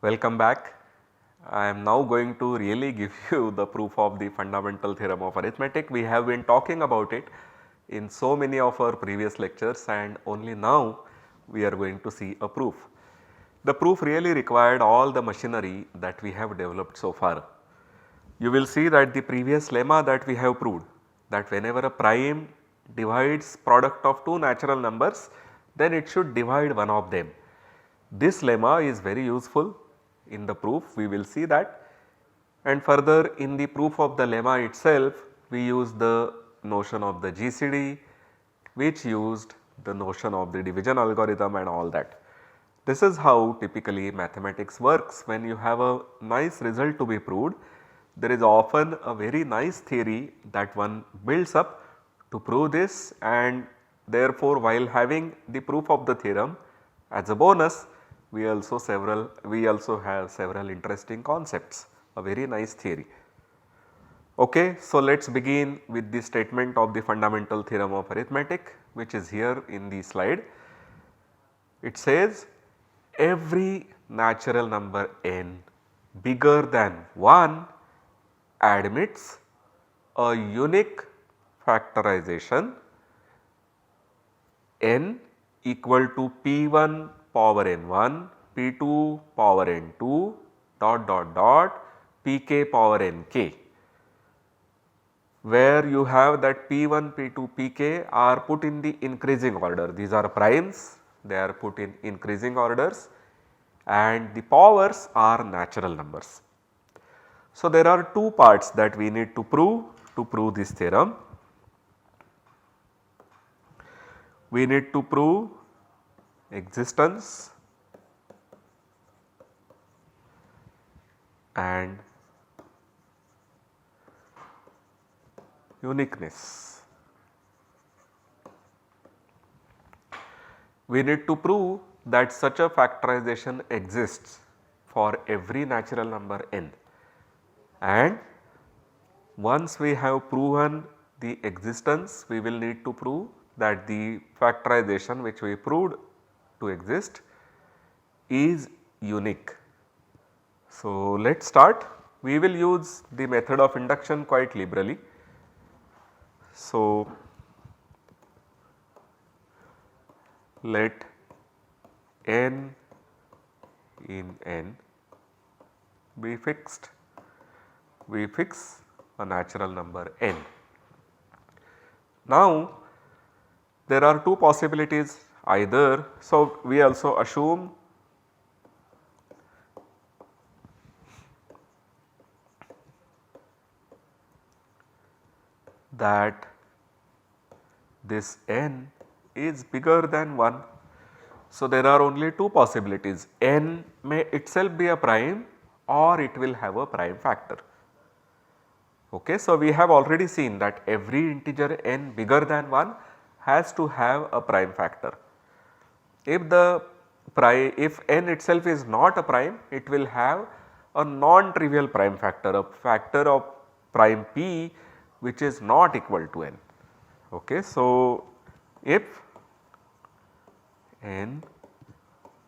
Welcome back. I am now going to really give you the proof of the fundamental theorem of arithmetic. We have been talking about it in so many of our previous lectures and only now we are going to see a proof. The proof really required all the machinery that we have developed so far. You will see that the previous lemma that we have proved, that whenever a prime divides product of two natural numbers, then it should divide one of them. This lemma is very useful in the proof, we will see that, and further in the proof of the lemma itself we use the notion of the GCD, which used the notion of the division algorithm and all that. This is how typically mathematics works. When you have a nice result to be proved, there is often a very nice theory that one builds up to prove this, and therefore while having the proof of the theorem as a bonus, we also have several interesting concepts, a very nice theory. Okay, so let us begin with the statement of the fundamental theorem of arithmetic, which is here in the slide. It says every natural number n bigger than 1 admits a unique factorization n equal to p1 power n1, p2 power n2 pk power nk, where you have that p1, p2, pk are put in the increasing order. These are primes, they are put in increasing orders and the powers are natural numbers. So, there are two parts that we need to prove this theorem. We need to prove existence and uniqueness. We need to prove that such a factorization exists for every natural number n, and once we have proven the existence, we will need to prove that the factorization which we proved to exist is unique. So, let us start. We will use the method of induction quite liberally. So, let n in n be fixed. We fix a natural number n. Now, there are two possibilities either. So, we also assume that this n is bigger than 1. So, there are only two possibilities, n may itself be a prime or it will have a prime factor. Okay. So, we have already seen that every integer n bigger than 1 has to have a prime factor. If n itself is not a prime, it will have a non-trivial prime factor, a factor of prime p which is not equal to n. Okay. So, if n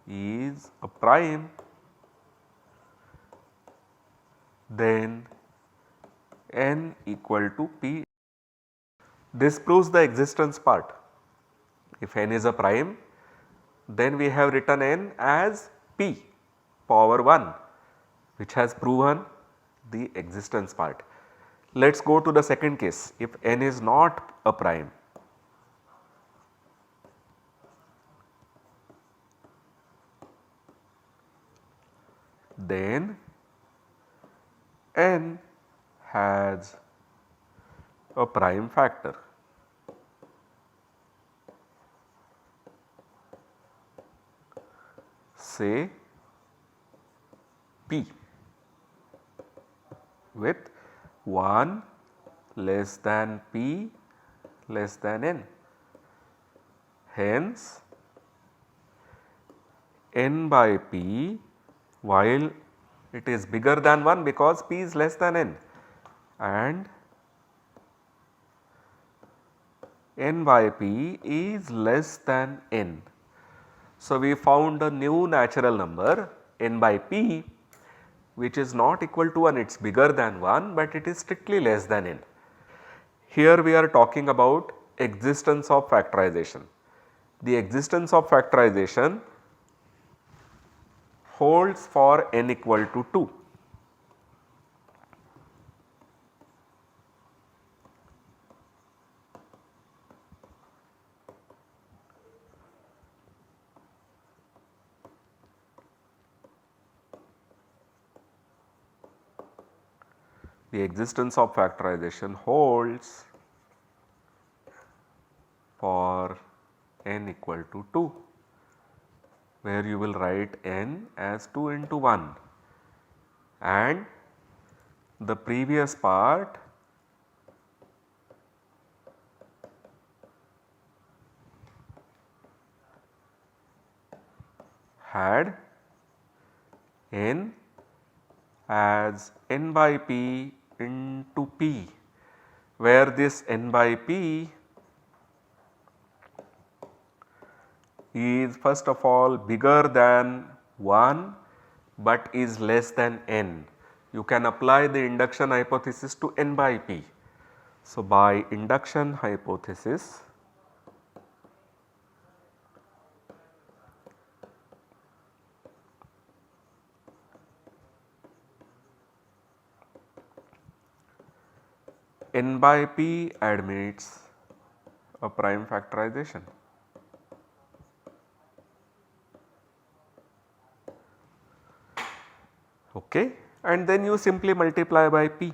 is a prime, then n equal to p. This proves the existence part. If n is a prime, then we have written n as p power 1, which has proven the existence part. Let us go to the second case. If n is not a prime, then n has a prime factor. Say p with 1 less than p less than n. Hence, n by p, while it is bigger than 1 because p is less than n, and n by p is less than n. So, we found a new natural number n by p which is not equal to 1, it is bigger than 1, but it is strictly less than n. Here we are talking about existence of factorization. The existence of factorization holds for n equal to 2. The existence of factorization holds for n equal to 2, where you will write n as 2 into 1, and the previous part had n as n by p into p, where this n by p is first of all bigger than 1, but is less than n. You can apply the induction hypothesis to n by p. So, by induction hypothesis, n by p admits a prime factorization. Okay, and then you simply multiply by p,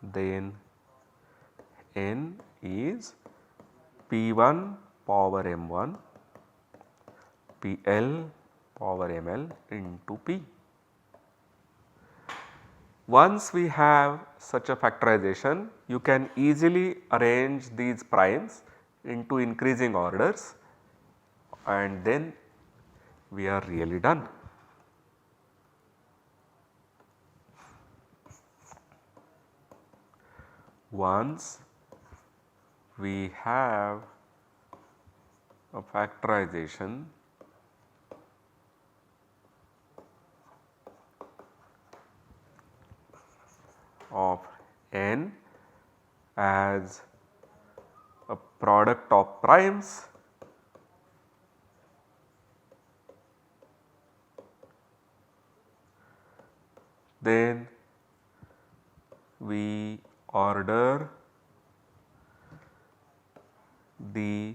then n is p1 power m1 pl power ml into p. Once we have such a factorization, you can easily arrange these primes into increasing orders, and then we are really done. Once we have a factorization of n as a product of primes, then we order the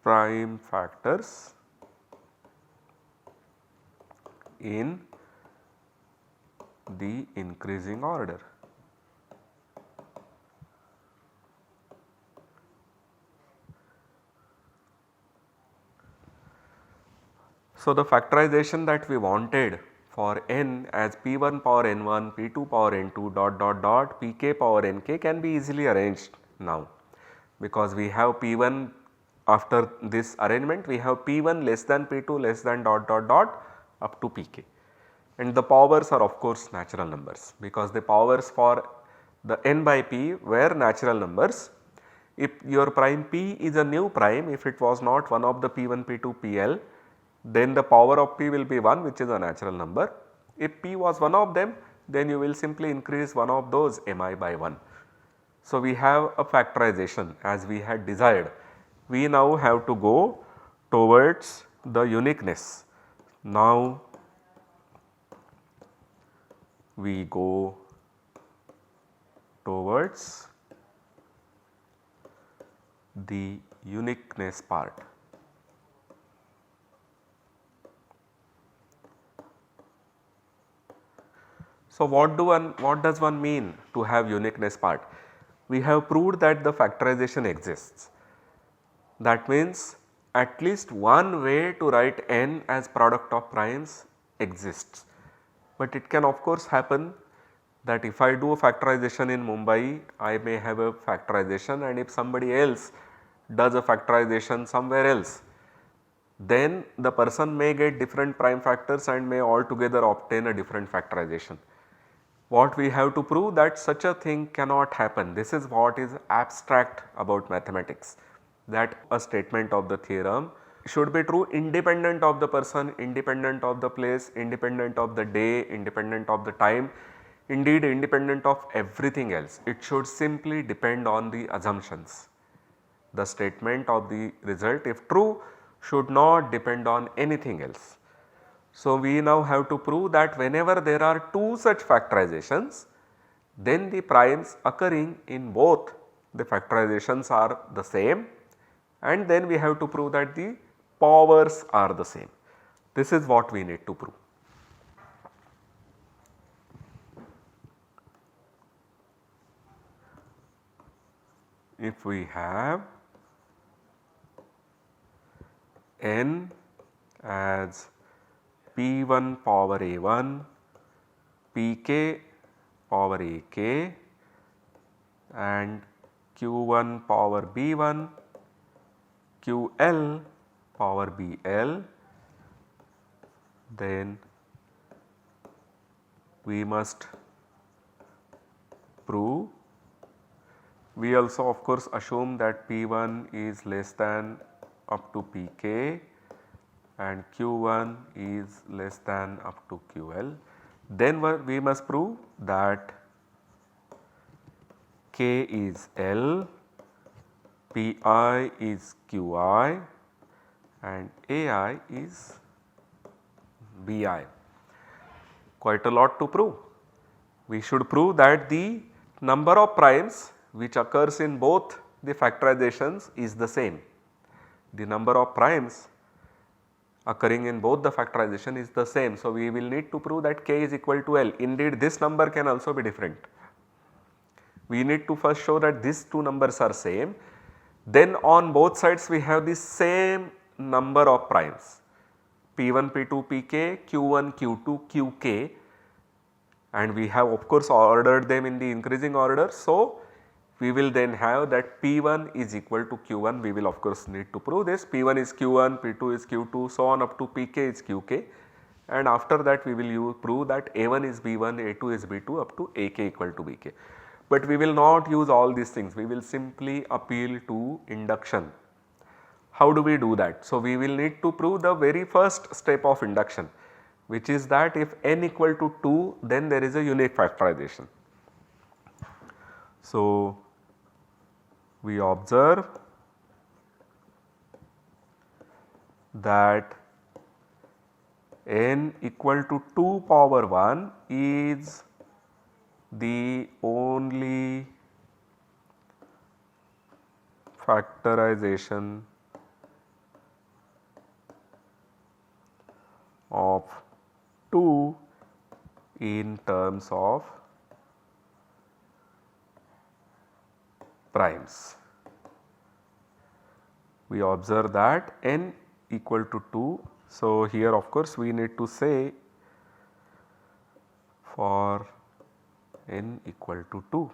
prime factors in the increasing order. So, the factorization that we wanted for n as p1 power n1, p2 power n2 dot dot dot pk power nk can be easily arranged now, because we have p1 after this arrangement we have p1 less than p2 less than dot dot dot up to pk, and the powers are of course natural numbers, because the powers for the n by p were natural numbers. If your prime p is a new prime, if it was not one of the p1, p2, pl, then the power of p will be 1, which is a natural number. If p was one of them, then you will simply increase one of those mi by 1. So, we have a factorization as we had desired. We now have to go towards the uniqueness. Now, we go towards the uniqueness part. So, what does one mean to have uniqueness part? We have proved that the factorization exists. That means at least one way to write n as product of primes exists, but it can of course happen that if I do a factorization in Mumbai, I may have a factorization, and if somebody else does a factorization somewhere else, then the person may get different prime factors and may altogether obtain a different factorization. What we have to prove that such a thing cannot happen. This is what is abstract about mathematics, that a statement of the theorem should be true independent of the person, independent of the place, independent of the day, independent of the time, indeed independent of everything else. It should simply depend on the assumptions. The statement of the result, if true, should not depend on anything else. So, we now have to prove that whenever there are two such factorizations, then the primes occurring in both the factorizations are the same, and then we have to prove that the powers are the same. This is what we need to prove. If we have n as p1 power a1, pk power ak and q1 power b1, ql power bl, then we must prove. We also of course assume that P1 is less than up to Pk and Q1 is less than up to Ql. Then we must prove that K is L, Pi is Qi and Ai is Bi. Quite a lot to prove. We should prove that the number of primes which occurs in both the factorizations is the same. The number of primes occurring in both the factorization is the same. So, we will need to prove that k is equal to L. Indeed, this number can also be different. We need to first show that these two numbers are same. Then on both sides we have the same number of primes P1, P2, Pk, Q1, Q2, Qk, and we have of course ordered them in the increasing order. So, we will then have that P1 is equal to Q1. We will of course need to prove this. P1 is Q1, P2 is Q2, so on up to Pk is Qk, and after that we will prove that A1 is B1, A2 is B2 up to Ak equal to Bk. But we will not use all these things, we will simply appeal to induction. How do we do that? So, we will need to prove the very first step of induction, which is that if n equal to 2, then there is a unique factorization. So, we observe that n equal to 2 power 1 is the only factorization of 2 in terms of primes. We observe that n equal to 2. So, here of course we need to say for n equal to 2.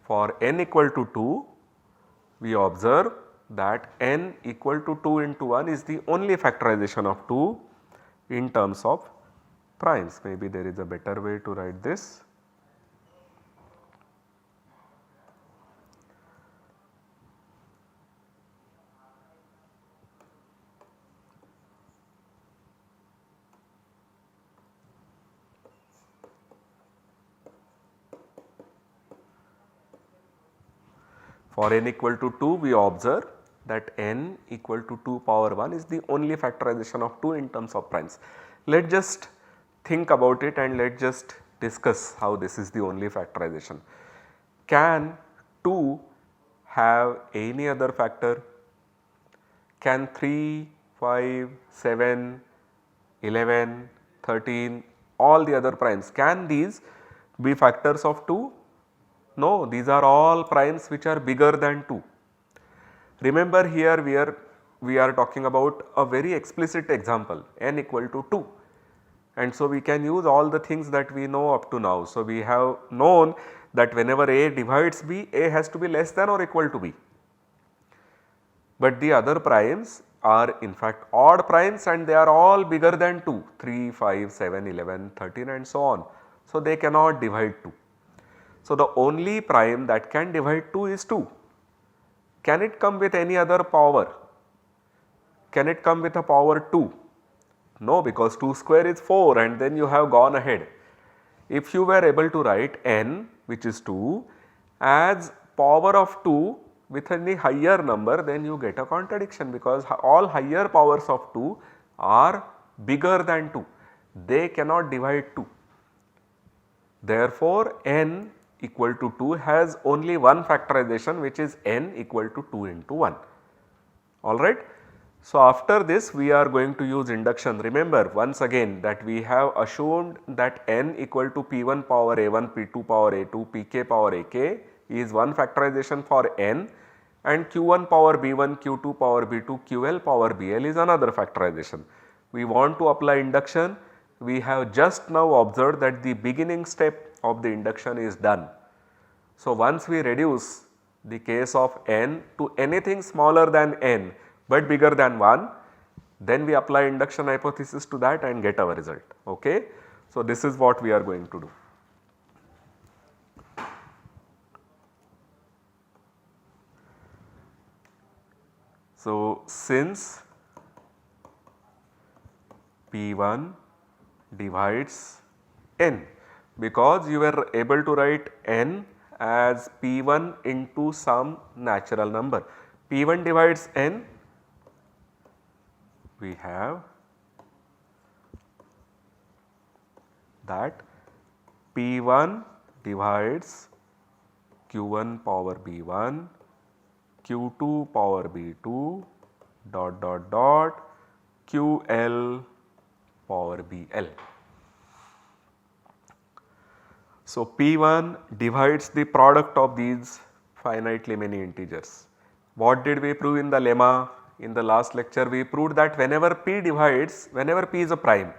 For n equal to 2, we observe that n equal to 2 into 1 is the only factorization of 2 in terms of primes. Maybe there is a better way to write this. For n equal to 2, we observe that n equal to 2 power 1 is the only factorization of 2 in terms of primes. Let us just think about it and let us just discuss how this is the only factorization. Can 2 have any other factor? Can 3, 5, 7, 11, 13, all the other primes, can these be factors of 2? No, these are all primes which are bigger than 2. Remember here we are talking about a very explicit example, n equal to 2, and so we can use all the things that we know up to now. So, we have known that whenever A divides B, A has to be less than or equal to B, but the other primes are in fact odd primes and they are all bigger than 2, 3, 5, 7, 11, 13 and so on. So, they cannot divide 2. So, the only prime that can divide 2 is 2. Can it come with any other power? Can it come with a power 2? No, because 2 square is 4 and then you have gone ahead. If you were able to write n, which is 2, as power of 2 with any higher number, then you get a contradiction, because all higher powers of 2 are bigger than 2. They cannot divide 2. Therefore, n equal to 2 has only one factorization, which is n equal to 2 into 1. Alright. So, after this we are going to use induction. Remember once again that we have assumed that n equal to p1 power a1, p2 power a2, pk power ak is one factorization for n, and q1 power b1, q2 power b2, ql power bl is another factorization. We want to apply induction. We have just now observed that the beginning step of the induction is done. So, once we reduce the case of n to anything smaller than n but bigger than 1, then we apply induction hypothesis to that and get our result. Okay. So, this is what we are going to do. So, since P1 divides n, because you were able to write n as P1 into some natural number. P1 divides n, we have that P1 divides q1 power b1, q2 power b2 dot dot dot ql power bl. So, P1 divides the product of these finitely many integers. What did we prove in the lemma? In the last lecture we proved that whenever P divides, whenever P is a prime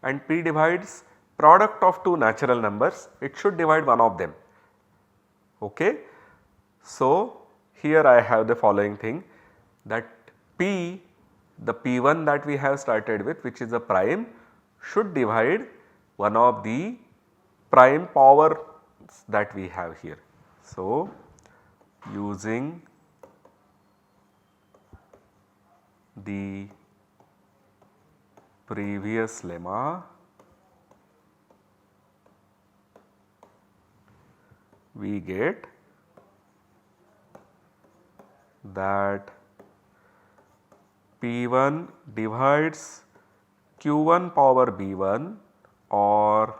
and P divides product of two natural numbers, it should divide one of them. Okay. So, here I have the following thing, that P, the P1 that we have started with, which is a prime, should divide one of the prime powers that we have here. So, using the previous lemma, we get that P1 divides q1 power b1 or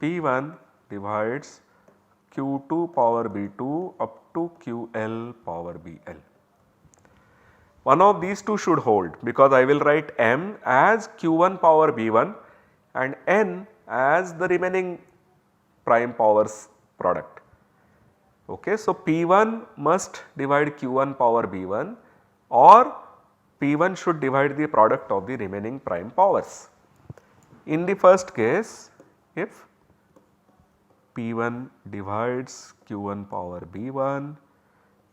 P1 divides q2 power b2 up to ql power bl. One of these two should hold, because I will write m as q1 power b1 and n as the remaining prime powers product. Okay. So, P1 must divide q1 power b1 or P1 should divide the product of the remaining prime powers. In the first case, if P1 divides q1 power b1,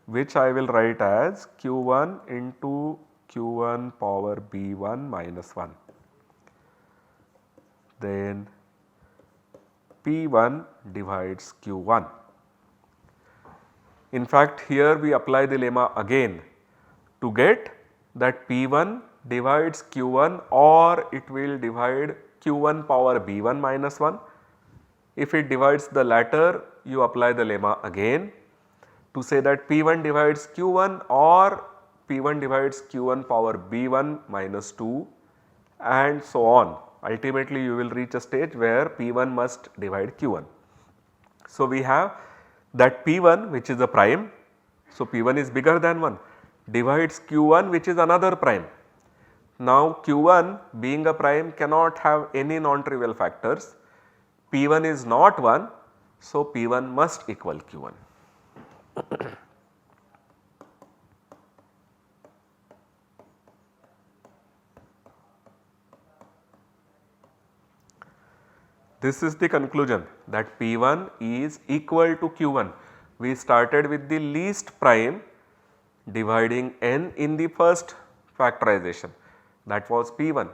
which I will write as q1 into q1 power b1 minus 1, then P1 divides q1. In fact, here we apply the lemma again to get that P1 divides q1 or it will divide q1 power b1 minus 1. If it divides the latter, you apply the lemma again to say that P1 divides q1 or P1 divides q1 power b1 minus 2 and so on. Ultimately, you will reach a stage where P1 must divide q1. So, we have that P1, which is a prime, so P1 is bigger than 1, divides q1, which is another prime. Now, q1 being a prime cannot have any non-trivial factors. P1 is not 1, so P1 must equal q1. This is the conclusion, that P1 is equal to q1. We started with the least prime dividing n in the first factorization, that was P1,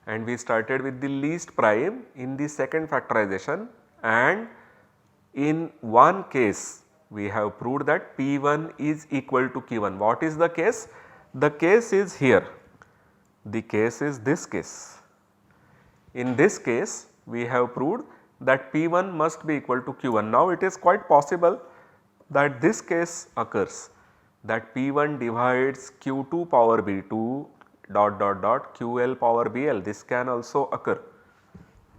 and we started with the least prime in the second factorization, and in one case we have proved that P1 is equal to Q1. What is the case? The case is here, the case is this case. In this case we have proved that P1 must be equal to Q1. Now it is quite possible that this case occurs, that P1 divides Q2 power B2 dot dot dot QL power BL, this can also occur.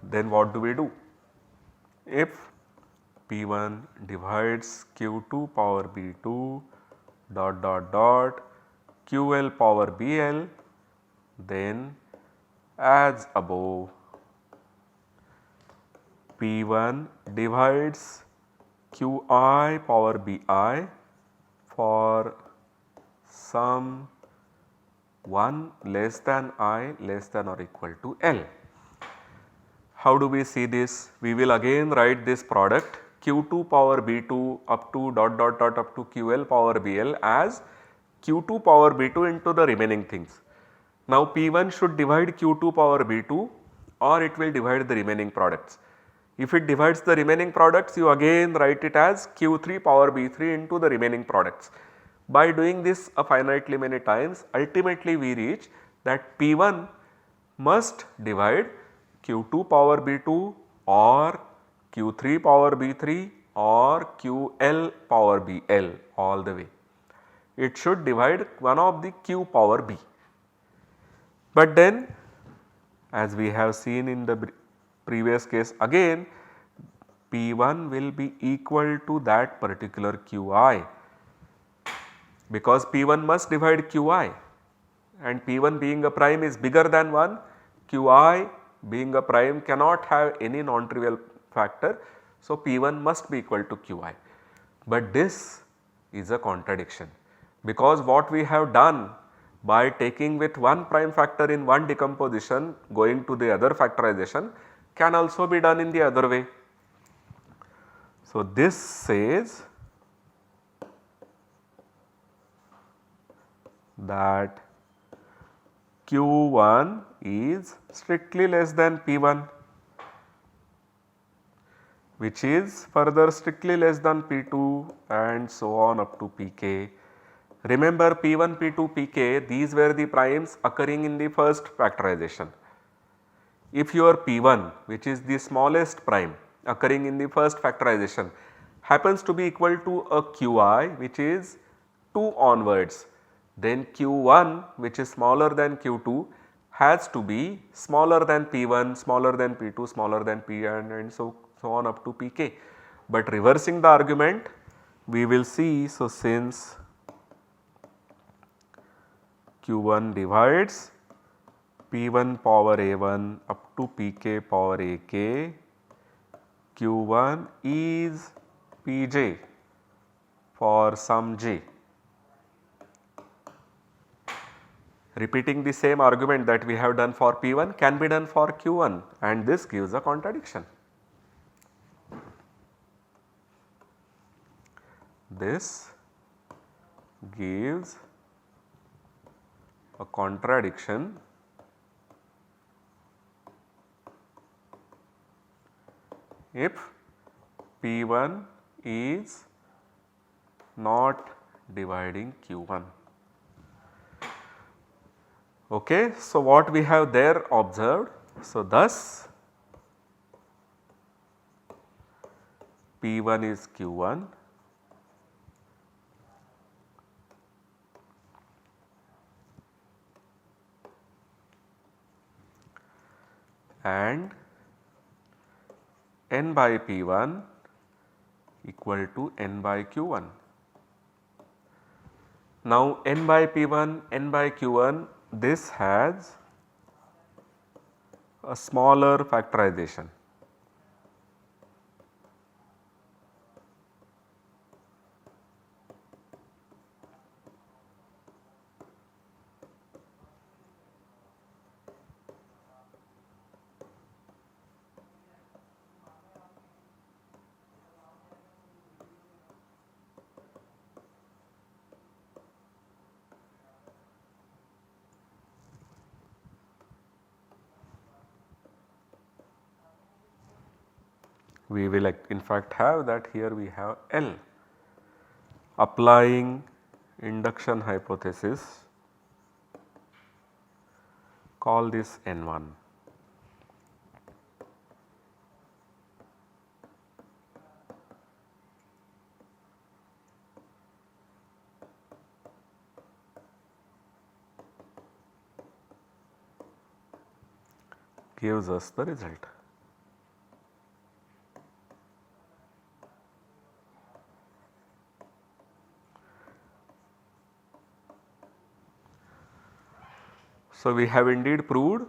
Then what do we do? If P1 divides Q2 power B2 dot dot dot QL power BL, then as above P1 divides Qi power Bi for some 1 less than I less than or equal to L. How do we see this? We will again write this product Q2 power B2 up to dot dot dot up to QL power BL as Q2 power B2 into the remaining things. Now P1 should divide Q2 power B2 or it will divide the remaining products. If it divides the remaining products, you again write it as Q3 power B3 into the remaining products. By doing this a finitely many times, ultimately we reach that P1 must divide Q2 power B2 or Q3 power B3 or QL power BL all the way. It should divide one of the Q power B. But then as we have seen in the previous case again, P1 will be equal to that particular Qi, because P1 must divide Qi and P1 being a prime is bigger than 1, Qi being a prime cannot have any non-trivial factor. So, P1 must be equal to Qi, but this is a contradiction, because what we have done by taking with one prime factor in one decomposition going to the other factorization can also be done in the other way. So, this says that Q1 is strictly less than P1, which is further strictly less than P2 and so on up to Pk. Remember P1, P2, Pk, these were the primes occurring in the first factorization. If your P1, which is the smallest prime occurring in the first factorization, happens to be equal to a Qi which is 2 onwards, then Q1 which is smaller than Q2 has to be smaller than P1, smaller than P2, smaller than Pn and so on up to Pk. But reversing the argument we will see, so since Q1 divides P1 power A1 up to Pk power Ak, Q1 is Pj for some j. Repeating the same argument that we have done for P1 can be done for Q1, and this gives a contradiction. This gives a contradiction if P1 is not dividing Q1. Okay. So, what we have there observed, so thus P1 is Q1 and n by P1 equal to n by Q1. Now, n by P1, n by Q1, this has a smaller factorization. We will in fact have that here we have L. applying induction hypothesis, call this N1. Gives us the result. So, we have indeed proved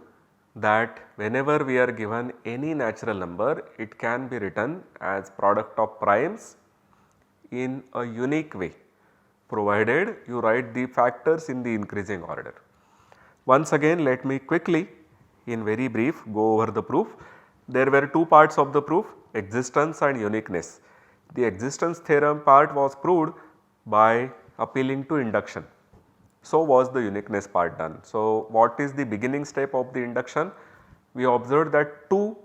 that whenever we are given any natural number, it can be written as product of primes in a unique way, provided you write the factors in the increasing order. Once again, let me quickly in very brief go over the proof. There were two parts of the proof, existence and uniqueness. The existence theorem part was proved by appealing to induction. So was the uniqueness part done. So what is the beginning step of the induction? We observed that 2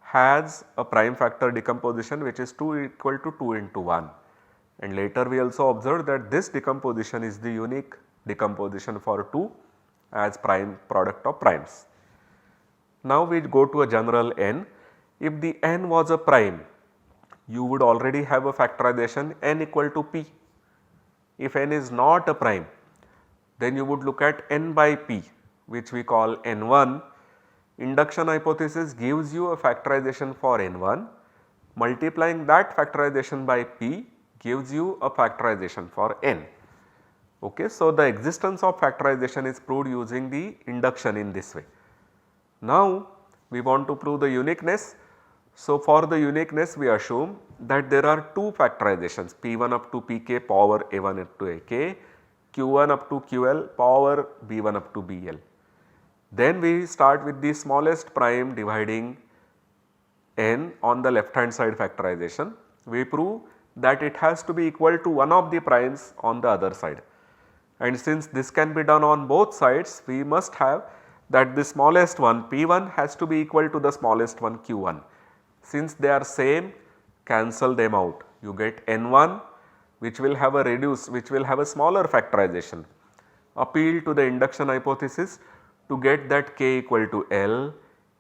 has a prime factor decomposition which is 2 equal to 2 into 1, and later we also observed that this decomposition is the unique decomposition for 2 as prime product of primes. Now we go to a general n. If the n was a prime, you would already have a factorization n equal to p. If n is not a prime, then you would look at n by p, which we call n1. Induction hypothesis gives you a factorization for n1, multiplying that factorization by p gives you a factorization for n. Okay. So, the existence of factorization is proved using the induction in this way. Now, we want to prove the uniqueness. So, for the uniqueness we assume that there are 2 factorizations p1 up to pk power a1 up to ak, q1 up to ql power b1 up to bl. Then we start with the smallest prime dividing n on the left hand side factorization. We prove that it has to be equal to one of the primes on the other side, and since this can be done on both sides, we must have that the smallest one p1 has to be equal to the smallest one q1. Since they are same, cancel them out, you get n1 which will have a smaller factorization. Appeal to the induction hypothesis to get that k equal to L,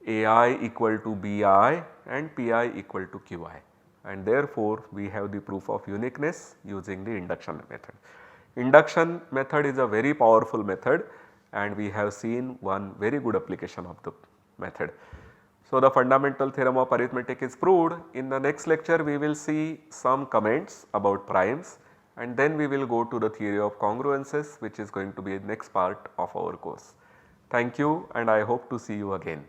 ai equal to bi and pi equal to qi, and therefore we have the proof of uniqueness using the induction method. Induction method is a very powerful method, and we have seen one very good application of the method. So, the fundamental theorem of arithmetic is proved. In the next lecture we will see some comments about primes, and then we will go to the theory of congruences, which is going to be the next part of our course. Thank you, and I hope to see you again.